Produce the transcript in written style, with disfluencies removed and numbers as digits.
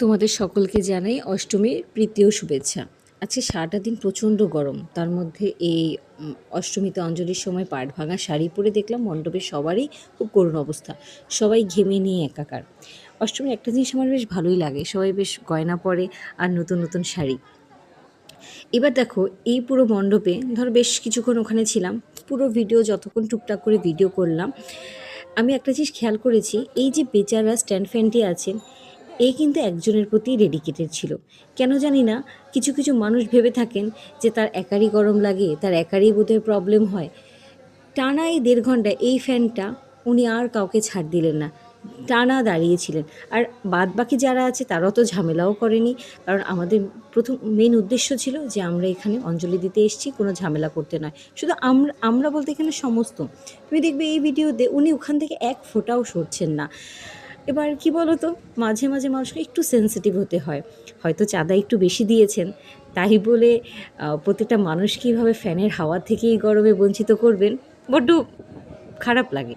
তোমাদের সকলকে জানাই অষ্টমীর প্রীতি ও শুভেচ্ছা। আজকে সারাটা দিন প্রচণ্ড গরম, তার মধ্যে এই অষ্টমীতে অঞ্জলির সময় পাট ভাঙা শাড়ি পরে দেখলাম মণ্ডপের সবারই খুব করুণ অবস্থা, সবাই ঘেমে নিয়ে একাকার। অষ্টমীর একটা জিনিস আমার বেশ ভালোই লাগে, সবাই বেশ গয়না পরে আর নতুন নতুন শাড়ি। এবার দেখো এই পুরো মণ্ডপে ধরো বেশ কিছুক্ষণ ওখানে ছিলাম, পুরো ভিডিও যতক্ষণ টুকটাক করে ভিডিও করলাম। আমি একটা জিনিস খেয়াল করেছি, এই যে বেচারা স্ট্যান্ড ফ্যানটি আছেন, এ কিন্তু একজনের প্রতি ডেডিকেটেড ছিল। কেন জানি না, কিছু কিছু মানুষ ভেবে থাকেন যে তার একারই গরম লাগে, তার একারই বোধহয় প্রবলেম হয়। টানা এই ১.৫ ঘন্টা এই ফ্যানটা উনি আর কাউকে ছাড় দিলেন না, টানা দাঁড়িয়েছিলেন। আর বাদ বাকি যারা আছে তারাও তো ঝামেলাও করেনি, কারণ আমাদের প্রথম মেন উদ্দেশ্য ছিল যে আমরা এখানে অঞ্জলি দিতে এসেছি, কোনো ঝামেলা করতে নয়। শুধু আমরা আমরা বলতে এখানে সমস্ত, তুমি দেখবে এই ভিডিওতে উনি ওখান থেকে এক ফোঁটাও সরছেন না। এবার কি বলো তো, মাঝে মাঝে মানুষকে একটু সেন্সিটিভ হতে হয়। হয়তো চাঁদা একটু বেশি দিয়েছেন, তাই বলে প্রতিটা মানুষ কীভাবে ফ্যানের হাওয়া থেকে এই গরমে বঞ্চিত করবেন, বড্ড খারাপ লাগে।